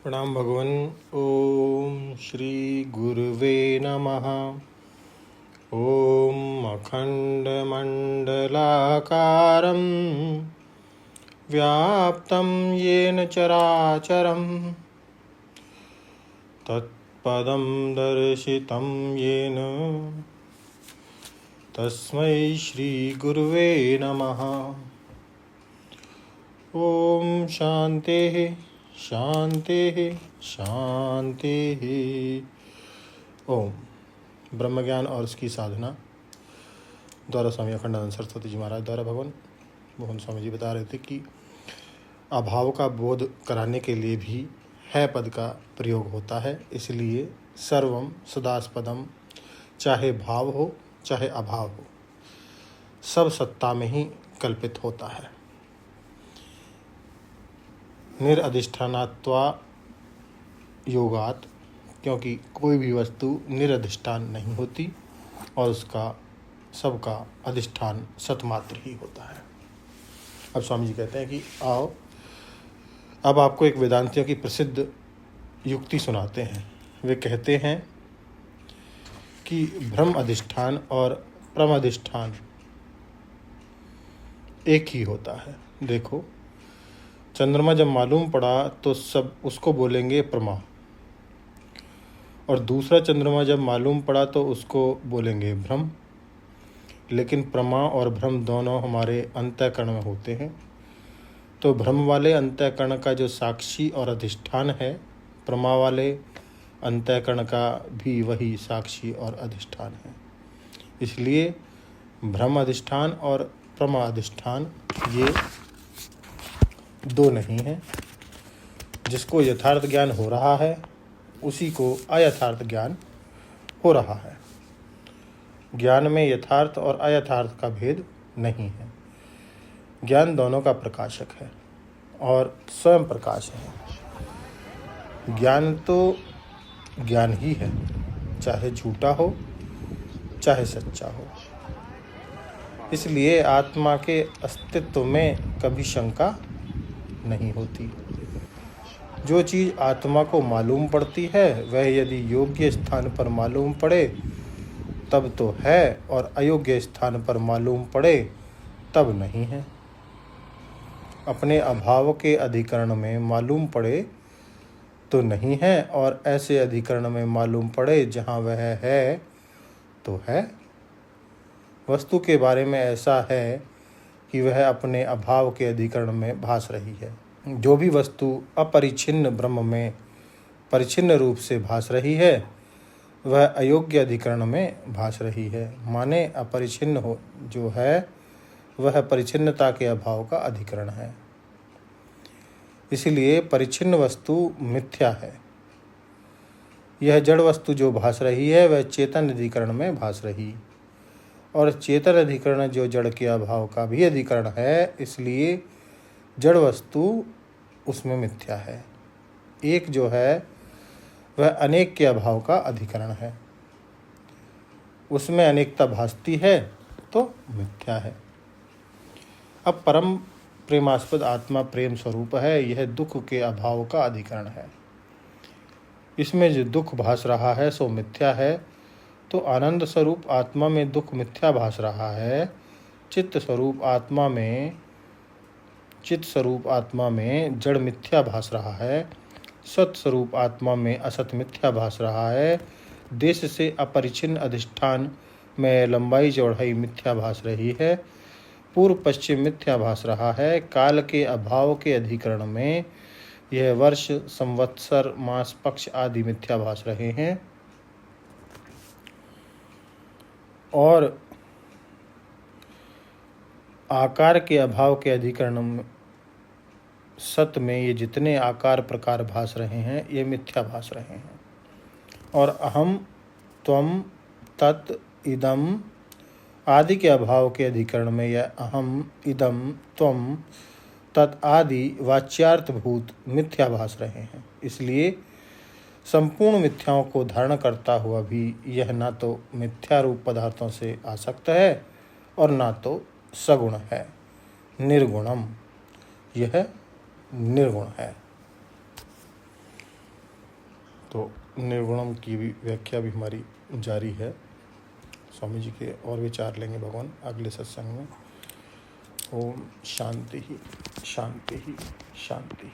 प्रणाम भगवन। ओम श्री गुरुवे नमः। ओम अखंडमंडलाकारं व्याप्तं येन चराचरं तत्पदं दर्शितं येन तस्मै श्री गुरुवे नमः। ओम शांति शांति शांति। ओम ब्रह्म ज्ञान और उसकी साधना द्वारा स्वामी अखंडानंद सरस्वती जी महाराज द्वारा भगवान मोहन स्वामी जी बता रहे थे कि अभाव का बोध कराने के लिए भी है पद का प्रयोग होता है। इसलिए सर्वम सदास्पदम, चाहे भाव हो चाहे अभाव हो, सब सत्ता में ही कल्पित होता है। निरअधिष्ठानात्वा योगात, क्योंकि कोई भी वस्तु निरअधिष्ठान नहीं होती और उसका सबका अधिष्ठान सतमात्र ही होता है। अब स्वामी जी कहते हैं कि आओ, अब आपको एक वेदांतियों की प्रसिद्ध युक्ति सुनाते हैं। वे कहते हैं कि ब्रह्म अधिष्ठान और परम अधिष्ठान एक ही होता है। देखो, चंद्रमा जब मालूम पड़ा तो सब उसको बोलेंगे प्रमा, और दूसरा चंद्रमा जब मालूम पड़ा तो उसको बोलेंगे भ्रम। लेकिन प्रमा और भ्रम दोनों हमारे अंतःकरण में होते हैं। तो भ्रम वाले अंतःकरण का जो साक्षी और अधिष्ठान है, प्रमा वाले अंतःकरण का भी वही साक्षी और अधिष्ठान है। इसलिए भ्रम अधिष्ठान और प्रमा अधिष्ठान ये दो नहीं है। जिसको यथार्थ ज्ञान हो रहा है उसी को अयथार्थ ज्ञान हो रहा है। ज्ञान में यथार्थ और अयथार्थ का भेद नहीं है। ज्ञान दोनों का प्रकाशक है और स्वयं प्रकाश है। ज्ञान तो ज्ञान ही है, चाहे झूठा हो चाहे सच्चा हो। इसलिए आत्मा के अस्तित्व में कभी शंका नहीं होती। जो चीज़ आत्मा को मालूम पड़ती है वह यदि योग्य स्थान पर मालूम पड़े तब तो है, और अयोग्य स्थान पर मालूम पड़े तब नहीं है। अपने अभाव के अधिकरण में मालूम पड़े तो नहीं है, और ऐसे अधिकरण में मालूम पड़े जहाँ वह है तो है। वस्तु के बारे में ऐसा है कि वह अपने अभाव के अधिकरण में भास रही है। जो भी वस्तु अपरिच्छिन्न ब्रह्म में परिच्छिन्न रूप से भास रही है वह अयोग्य अधिकरण में भास रही है। माने अपरिच्छिन्न हो जो है वह परिच्छिन्नता के अभाव का अधिकरण है। इसलिए परिच्छिन्न वस्तु मिथ्या है। यह जड़ वस्तु जो भास रही है वह चेतन अधिकरण में भास रही, और चेतन अधिकरण जो जड़ के अभाव का भी अधिकरण है। इसलिए जड़ वस्तु उसमें मिथ्या है। एक जो है वह अनेक के अभाव का अधिकरण है, उसमें अनेकता भासती है तो मिथ्या है। अब परम प्रेमास्पद आत्मा प्रेम स्वरूप है, यह दुख के अभाव का अधिकरण है। इसमें जो दुख भास रहा है सो मिथ्या है। तो आनंद स्वरूप आत्मा में दुख मिथ्या भास रहा है। चित्त स्वरूप आत्मा में जड़ मिथ्या भास रहा है। सत स्वरूप आत्मा में असत मिथ्या भास रहा है। देश से अपरिच्छिन्न अधिष्ठान में लंबाई चौड़ाई मिथ्या भास रही है। पूर्व पश्चिम मिथ्या भास रहा है। काल के अभाव के अधिकरण में यह वर्ष संवत्सर मास पक्ष आदि मिथ्या भास रहे हैं। और आकार के अभाव के अधिकरण में सत में ये जितने आकार प्रकार भास रहे हैं ये मिथ्या भास रहे हैं। और अहम त्वम तत् इदम आदि के अभाव के अधिकरण में यह अहम इदम त्वम तत् आदि वाच्यार्थभूत मिथ्या भास रहे हैं। इसलिए संपूर्ण मिथ्याओं को धारण करता हुआ भी यह ना तो मिथ्या रूप पदार्थों से आसक्त है और ना तो सगुण है। निर्गुणम, यह निर्गुण है। तो निर्गुणम की भी व्याख्या भी हमारी जारी है। स्वामी जी के और विचार लेंगे भगवान अगले सत्संग में। ओम शांति ही शांति ही शांति ही।